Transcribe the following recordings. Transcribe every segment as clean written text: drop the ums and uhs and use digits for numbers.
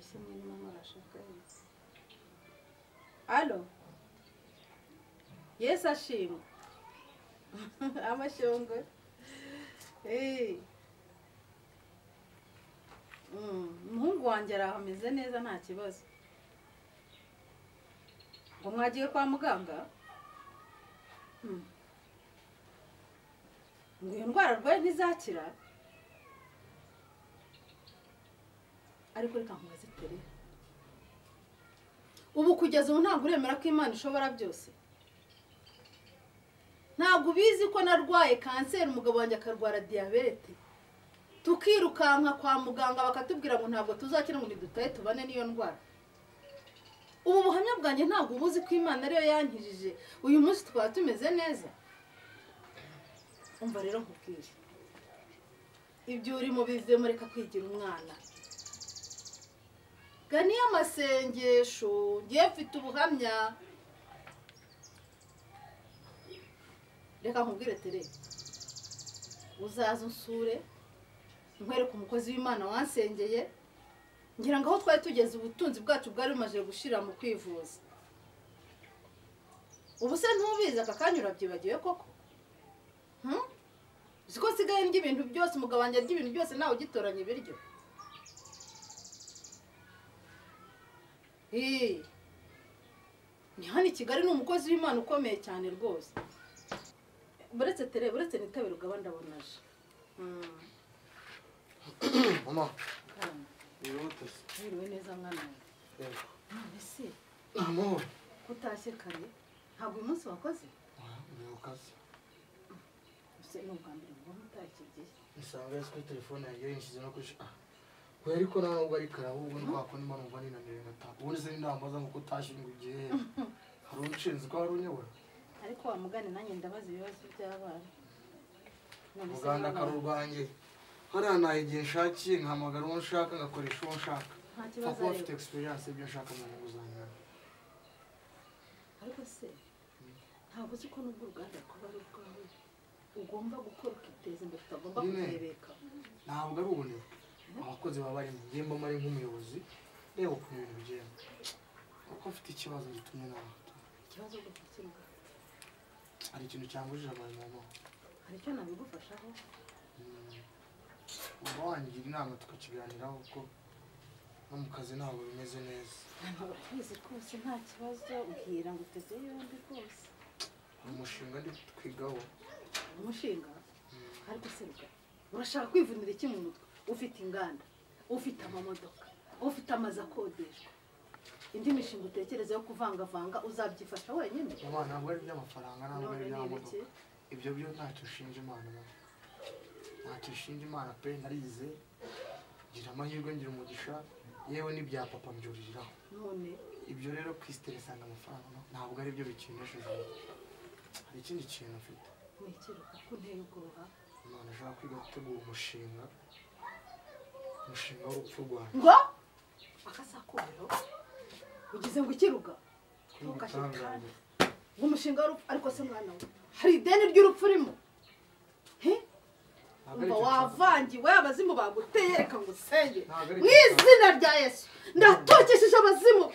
ese mwene mama arashaka iki? Allo? Yes ashimwe. Amashongo. Umuhungu wanjye arahameze neza nta kibazo. Ngo mwagiye kwa muganga? Ngo iyo ndwara arwaye ntizakira? Ariko reka nkubaze tere. Ubu kugeza ubu ntabwo uremera ko Imana ishobora byose? Ntabwo ubizi ko narwaye kanseri umugabo wanjye akarwara diabete? Tukirukanka kwa muganga bakatubwira ngo ntabwo tuzakira ngo nidutaye tubane niyo ndwara. Ubu buhamya bwanjye ntabwo ubuzi ko Imana ariyo yankijije. Uyu munsi twaba tumeze neza. Umva rero nkubwire. Ibyo urimo bivemo reka kwigira umwana. Ganiya amasengesho, ngiye mfite ubuhamya. Reka nkubwire tere. Uzaza unsure, nkwereke umukozi w'Imana wansengeye. Ngira ngo aho twari tugeze ubutunzi bwacu bwari bumaze gushira mu kwivuza. Ubu se ntubizi aka kanya urabyibagiwe koko? Ziko sigaye ndya ibintu byose umugabo wanjye arya ibintu byose nawe ugitoranya ibiryo. Ni hano i Kigali ni umukozi w'Imana ukomeye cyane rwose. Buretse tere, buretse nitabira ugaba ndabonaje. Mama. Yihutse. Wiriwe neza mwana. Yego. Ese Amahoro. Kutashye kare. Ntabwo uyu munsi wakoze? Ni ukazi. Ese ni ubwambere ngo mutakigiye. Isanga yasi kuri telefone yanjye yinshyize no kushi. Ko ariko ntabwo ari kare ahubwo ndwako n'Imana umva ninanire ngataha. Ubundi se ndambaza ngo kutashye ngo ugiye. Hari unshinze ko hari unyobora. Ariko wa mugani nanjye ndabaza ibibazo by'abana. Uganda karurwanjye. Hariya nahigiye nshakiye nkahamagara uwo nshaka ngakoresha uwo nshaka. Kuko bafite experience y'ibyo nshaka mu nguzanyo. Ariko se ntabwo uzi ko n'ubwo uruganda kuba ari ubwawe ugomba gukora ukiteza imbere utagomba kurebeka. Ntabwo ari ubunebwe. Abakozi baba bari mu ngimba mari nk'umuyobozi reba ukuntu ibintu bigenda. Kuko mfite ikibazo gitumye nawe. Ikibazo gufite hari ikintu cyangujije abantu mama. Hari icyo nabigufashaho? Uba wangira inama tukakiganiraho kuko no mu kazi ntabwo bimeze neza. Ntabwo twize rwose nta kibazo ubwira ngo uteze yombi rwose. Umushinga ndi twigaho. Umushinga? Ariko se urashaka kwivunira iki mu mutwe? Ufite inganda, ufite amamodoka, ufite amazu akodeshwa. Indi mishinga utekereza yo kuvangavanga uzabyifasha wenyine? Mama ntabwo ari by'amafaranga ntabwo ari by'amamodoka. Ibyo byo ntacyo ushinja Imana mama. Ntacyo ushinja Imana pe narize. Ngira amahirwe ngira umugisha yewe n'ibya papa mbyuririraho. None ibyo rero kwisteresanga amafaranga ntabwo ari byo bikinesheje. Hari ikindi kintu afite. Wikiruka ko nteye ubwoba. Imana ashaka kwiga gutegura umushinga w'urupfu rwanjye. Ngo akasakubero ugize ngo ikiruga Tukashikana umushinga w'urupfu ariko se mwana we hari ideni ry'urupfu rimo. Umva wavangiwe abazimu baguteye reka ngo usenge mu izina rya Yesu ndatokesheje abazimu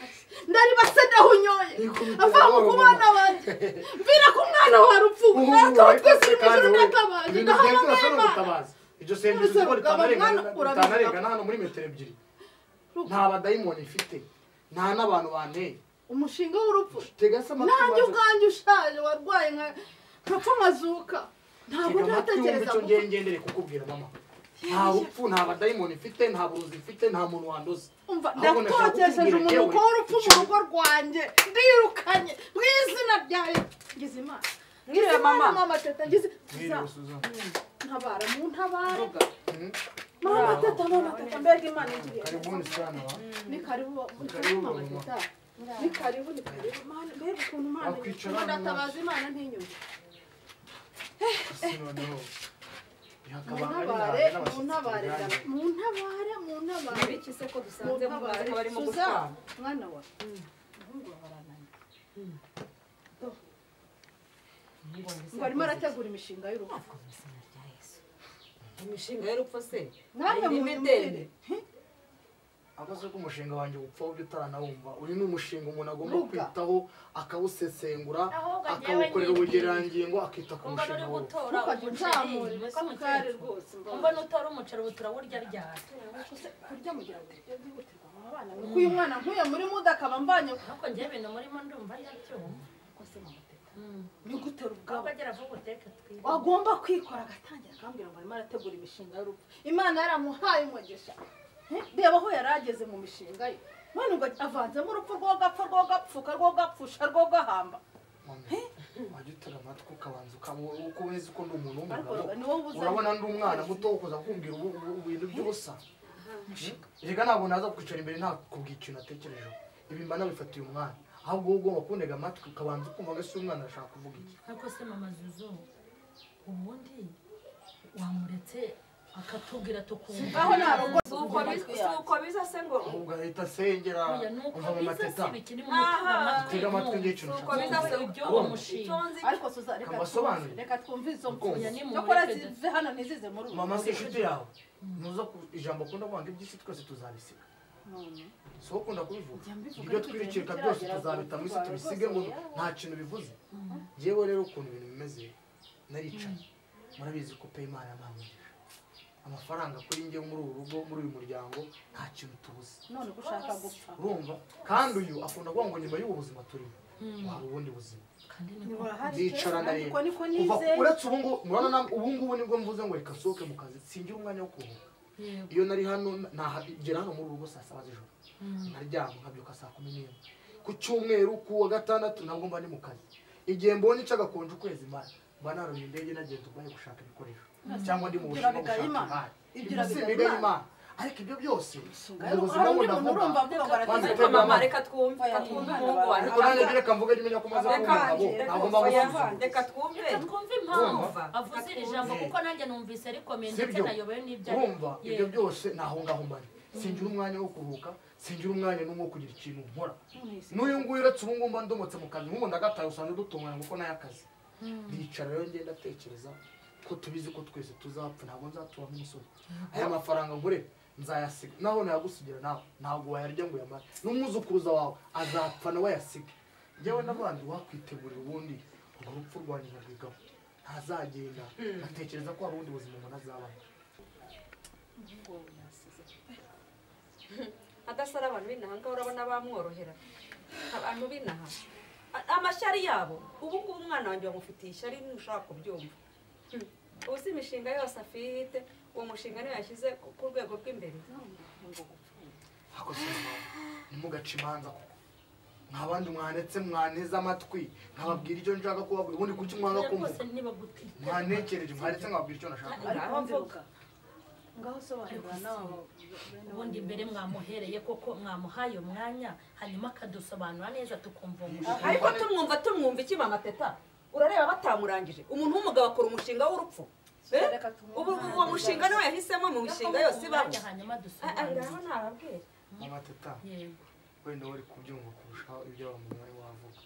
ndaribase ndahunyoye avanga ku bana banjye mvira ku mwana wa rupfu natwe twese ijuru n'akabaje ndahamagara ibyo sengesho ziko ritanarengana hano muri metero 2 nta badayimoni ifite nta n'abantu banteye umushinga w'urupfu tegasa nanjye ubwanjye ushaje warwaye nkapfa mazuka. Ntabwo natekereza ko ngendere kukubwira mama. Nta upfu nta badayimoni ifite nta buruzi ifite nta muntu wandoze. Umva ndatokesheje umuntu ko urupfu mu rugo rwanjye ndirukanye mu izina ryawe ngize Imana. Ngire mama mama teta ngize ntabara mu ntabara. Mama teta mbega Imana ngiriye. Karibuni sana wa. Ni karibu mama teta. Ni karibu Imana mbega ukuntu Imana ndatabaza Imana ntinyumve. No. Muntabare iki se ko dusanze mu bazi ko barimo gutwara mwana wa umuhungu wabarananye ngo arimo arategura imishinga y'urupfu. Imishinga y'urupfu se namwe mu mideli akoze ko umushinga wanjye upfa ujya utaranawumva uyu ni umushinga umuntu agomba kwitaho akawusesengura akawukorera ubugererangingo akita ku mushinga wawe ukajya uzamura isukari rwose mbona utora umuceri ubu turawurya ryari kurya mugira ngo ibyo byihutirwa mu bana kuko uyu mwana nkuye muri muda akaba mbanye nuko njye ibintu murimo ndumva ari byumva kose mamuteta ni gutera ubwabo bagera vuba uteke twibe wagomba kwikora agatangira akambwira ngo arimo arategura imishinga y'urupfu imana yaramuhaye umugisha reba aho yari ageze mu mishinga ye none ngo avanzemo urupfu rwogapfa rwogapfuka rwogapfusha rwogahamba wajya utega amatwi ukabanza uko wezi ko ndi umuntu w'umugabo urabona ndi umwana muto wo kuza kumbwira ibintu by'ubusa reka ntabwo naza kwicara imbere nta kubwira ikintu atekerejeho ibi mba nabifatiye umwana ahubwo wowe ugomba kuntega amatwi ukabanza ukumva ngo ese umwana arashaka kuvuga iki ariko se mama Zuzu ubundi wamuretse akatubwira tukumva aho narogo suko biza se ngo ahubwo ahita asengera umva mu mateta tega amatwi ngiye ikintu suko biza se iby'uwo mushinga ariko Suza reka twumve izo mvugo cyokora zive hano ntizize muri ubu mama si inshuti yawe nuza ijambo akunda kwanga iby'isi twese tuzabisiga si wowe ukunda kubivuga ibyo twirikirika byose tuzabita mu isi tubisige ngo nta kintu bivuze yewe rero ukuntu ibintu bimeze naricaye murabizi ko pe Imana yampamugisha amafaranga kuri njye muri uru rugo muri uyu muryango nta kintu tubuze none gushaka gupfa urumva kandi uyu akunda kuvuga ngo nyuma y'ubu buzima turimo waba ubundi buzima nicara ndareba kuva uretse ubu ngubu murabona ubu ngubu nibwo mvuze ngo reka nsohoke mu kazi singira umwanya wo kuruhuka iyo nari hano nagera hano muri uru rugo saa 7 z'ijoro naryama nkabyuka saa 11 ku cyumweru ku wa gatandatu nabwo mba ni mu kazi igihe mbonye icagakonje ukwezi mba naruye indege nagiye Dubai gushaka ibikoresho cyangwa ndi mu bushinwa gushaka imari ibyo bigaye Imana ariko ibyo byose ubuzima ngo ndavuga mama reka twumve umuhungu wanjye ariko nanjye reka mvuge nyine ko maze kumugabo ntabwo mbamusubiza reka twumve impamvu avuze iri jambo kuko nanjye numvise rikomeye ndetse nayoboye n'ibyo urumva ibyo byose naho ngaho mbari singira umwanya wo kuruhuka singira umwanya n'umwe wo kugira ikintu nkora n'uyu nguyu uretse ubu ngubu mba ndomotse mu kazi nk'ubu ndagataye usanze dutunganya kuko nayo akazi ndicara rero ngenda atekereza ko tubizi ko twese tuzapfa ntabwo nzatuba nk'umusore aya mafaranga ngure nzayasiga naho nayagusigira nawe ntabwo wayarya ngo uyamare n'umwuzukuruza wawe azapfa nawe yasiga njyewe n'abandi wakwitegurira ubundi urwo rupfu rwanjye nkarwigaho ntazagenda atekereza ko hari ubundi buzima umuntu azabaho adasara abantu b'inaha ngaho urabona bamworohera abantu b'inaha amashyari yabo ubu ngubu umwana wanjye bamufitiye ishyari ntushaka kubyumva ubu si imishinga yose afite uwo mushinga niyo yashyize ku rwego rw'imbere ntimugace imanza kuko nk'abandi mwanetse mwaneze amatwi nkababwira icyo nshaka kubabwira ubundi kuki mwanga kumva mwanekereje mwaretse nkababwira icyo nashaka ngaho sobanura nawe ubundi mbere mwamuhereye koko mwamuhaye umwanya hanyuma akadusobanura neza tukumva umushinga ariko tumwumva iki mama teta urareba batamurangije umuntu w'umugabo akora umushinga w'urupfu ubu uwo mushinga niwe yahisemo mu mishinga yose ibaho hanyuma dusobanura ngaho ntababwira mama teta wenda wari kubyumva kurushaho ibyo abantu bari wavuga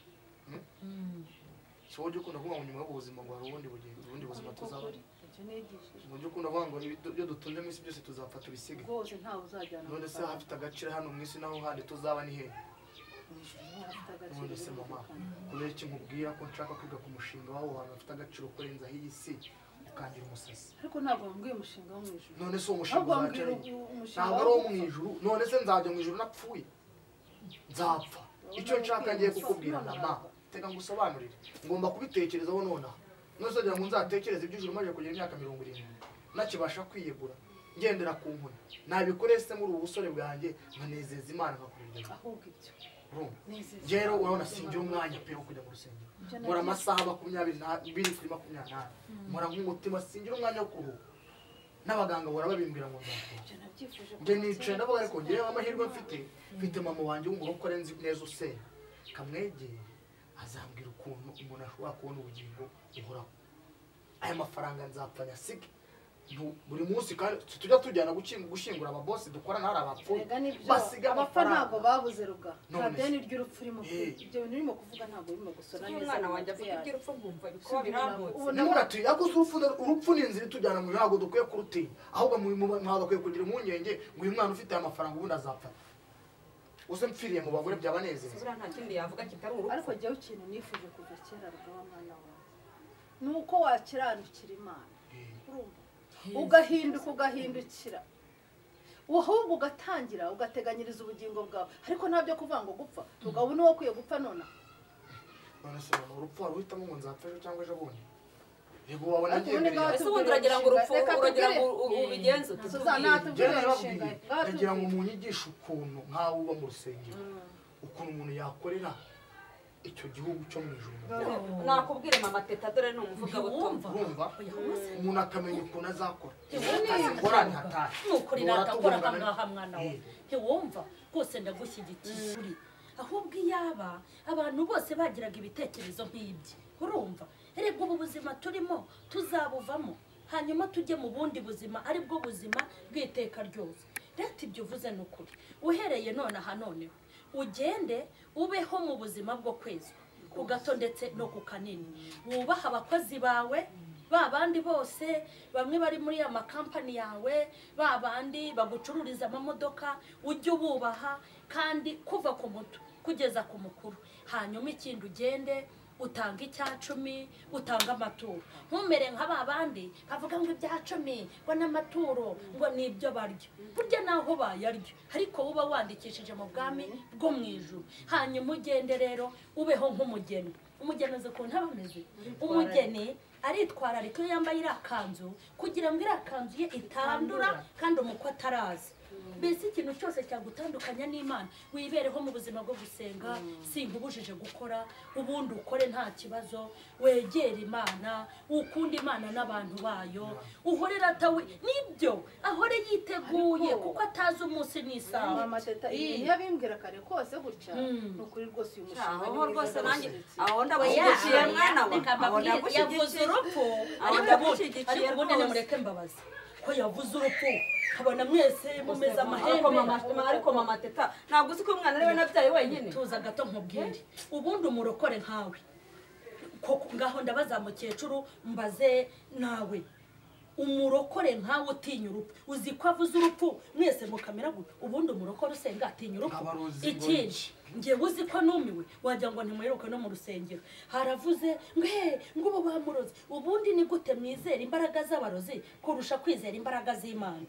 si wowe ujya ukunda kuvuga ngo nyuma y'ubuzima ngo hari ubundi buzima tuzaba mu byo ukunda kuvuga ngo ibyo dutunze mu isi byose tuzapfa tubisige none se hafite agaciro hano mu isi naho handi tuzaba ni hehe none se mama kubera iki nkubwira ko nshaka kwiga ku mushinga w'aho hantu hafite agaciro kurenzaho iyi si ukangira umusazi ariko ntabwo wambwiye umushinga wo mu ijuru none se uwo mushinga uzacara ntabwo ari uwo mu ijuru none se nzajya mu ijuru napfuye nzapfa icyo nshaka ngiye kukubwira mama tega ngo usobanurire ngomba kubitekerezaho nonaha nose kugira ngo nzatekereze iby'ijuru maze kugira imyaka 70 nakibasha kwiyegura ngendera ku nkoni nabikorese muri ubu busore bwanjye nkanezeza Imana nkakurira ahubwo ibyo rero urabona singira umwanya pe wo kujya mu rusengero mura amasaha 22 kuri 24 mura nk'umutima singira umwanya wo kuruhuka n'abaganga bora babimbwira ngo njye nicaye ndavuga ariko ngiye amahirwe mfite mama wanjye w'umurokore nzi neza usenya kamwegeye azambwira ukuntu umuntu ashobora kubona ubugingo buhoraho aya mafaranga nzapfa nyasige buri munsi kandi tujya tujyana gushyingura ababosi dukorana hari abapfuye basiga abapfa ntabwo babuze ruga None nta deni ry'urupfu urimo ibyo bintu urimo kuvuga ntabwo urimo gusona neza umwana wanjye avuga iby'urupfu nkumva bikuba birambutse nimura ati yaguze urupfu ni inzira itujyana mu ntabwo dukwiye kurutinya ahubwo mwagakwiye kugira impungenge ngo uyu mwana ufite amafaranga ubundi azapfa uze mpfiriye mu bagore byabanezeza buriya nta kindi yavuga kitari urupfu ariko jyewe ikintu nifuje kuva kera rwaba mwana wawe ni uko wakiranukira imana urumva ugahindukira ahubwo ugatangira ugateganyiriza ubugingo bwawe ariko ntabyo kuvuga ngo gupfa ugabo ni wowe ukwiye gupfa none se urupfu wari uhitamo ngo nzapfa ejo cyangwa ejo bundi yego wabona agiye mbere ese ubundi uragira ngo urupfu uragira ngo ubigenze ndagira ngo munyigishe ukuntu nkawe uba mu rusengero ukuntu umuntu yakorera icyo gihugu cyo mu ijuru nakubwire mama teta dore ni umuvugabutumwa urumva umuntu akamenya ukuntu azakora ingorane hatari nukuri natakora ahangaha mwana we ntiwumva rwose ndagushyigikiye uri ahubwo iyaba abantu bose bagiraga ibitekerezo nk'ibyo urumva erega ubu buzima turimo tuzabuvamo hanyuma tujye mu bundi buzima aribwo buzima bw'iteka ryose reta ibyo uvuze ni ukuri uhereye nonaha noneho ugende ubeho mu buzima bwo kwezi ku gato ndetse no ku kanini wubaha abakozi bawe ba bandi bose bamwe bari muri ya makampani yawe ba bandi bagucururiza amamodoka ujye ububaha kandi kuva ku muto kugeza ku mukuru hanyuma ikindi ugende utanga icyacumi utanga amaturo ntumere nka ba bandi bavuga ngo ibyacumi ngo n'amaturo ngo nibyo barya burya naho bayarya ariko uba wandikishije mu bwami bwo mu ijuru hanyuma ugende rero ubeho nk'umugeni umugeni uzi ukuntu aba ameze umugeni aritwararika iyo yambaye iriya kanzu kugira ngo iriya kanzu ye itandura kandi umukwe atarazi mbese ikintu cyose cyagutandukanya n'imana wibereho mu buzima bwo gusenga sinkubujije gukora ubundi ukore nta kibazo wegera imana ukunda imana n'abantu bayo uhorera atawe nibyo ahore yiteguye kuko atazi umunsi n'isaha mama teta iyo bimbwira kare kose gutya ni ukuri rwose uyu mushinga aho rwose nanjye aho ndagushyigikiye mwana we aho yavuze urupfu ariko ubundi nimureke mbabazi ko yavuze urupfu kabona mwese mumeze amahembe ariko mama teta ntabwo uzi ko umwana ariwe nabyaye wenyine tuza gato nkubwire ubundi umurokore nkawe koko ngaho ndabaza mukecuru mbaze nawe umurokore nkawe utinya urupfu uzi ko avuze urupfu mwese mukamera gute ubundi umurokore usenga atinya urupfu ikindi ngewe uzi ko numiwe wagira ngo ntimuheruke no mu rusengero haravuze ngo ubu bamuroze ubundi ni gute mwizera imbaraga z'abarozi kurusha kwizera imbaraga z'imana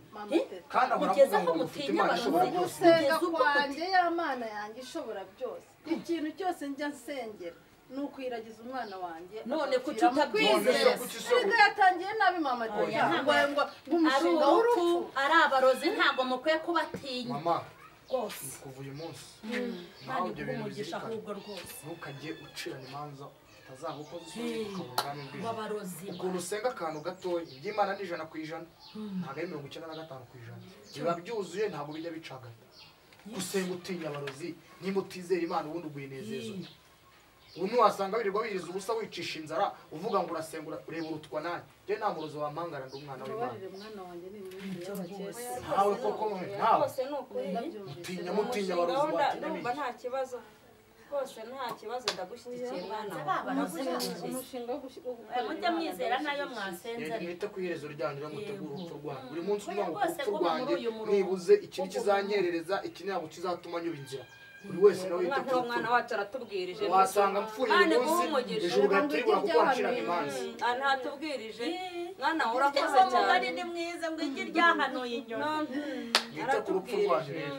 mugeze aho mutinya abarozi gusenga kwanjye y'amana yanjye ishobora byose ikintu cyose njya nsengera ni ukwiragiza umwana wanjye none kuki utakwizera ariko yatangiye nabi mama teta ngo umushinga w'urupfu ari abarozi ntabwo mukwiye kubatinya mama rwose kuva uyu munsi nawe ibyo bintu umugisha ahubwo rwose ntukajye ucirana imanza utazagukoza isoni ukabona n'ubwiza w'abarozi ukuntu usenga akantu gatoya iby'imana ni 100% ntabwo ari 95%, biba byuzuye ntabwo bijya bicagata gusenga utinya abarozi nimba utizera imana ubundi ugwinezeza ubu wasanga wirirwa wiriza ubusa wicisha inzara uvuga ngo urasenga ureba urutwa nani je nta murozi wampangara ndi umwana w'Imana nawe koko nawe mutinya abarozi batinya ndumva nta kibazo rwose nta kibazo ndagushyigikiye mwana umushinga wo mujya mwizera nayo mwasenze mwite ku iherezo ryanyu mutegura urupfu rwanyu buri munsi umwe ngo urupfu rwanjye nibuze iki kizanyerereza iki ntabwo kizatuma nyuba inzira buri wese nawe yite ku umwana wacu aratubwirije wasanga mpfuye umunsi ijuru gaturibura kuko waciraga imanza ntatubwirije mwana urakoze cyane ni mwiza ngo igi ryahanuye inyoni mwite ku rupfu rwanyu rero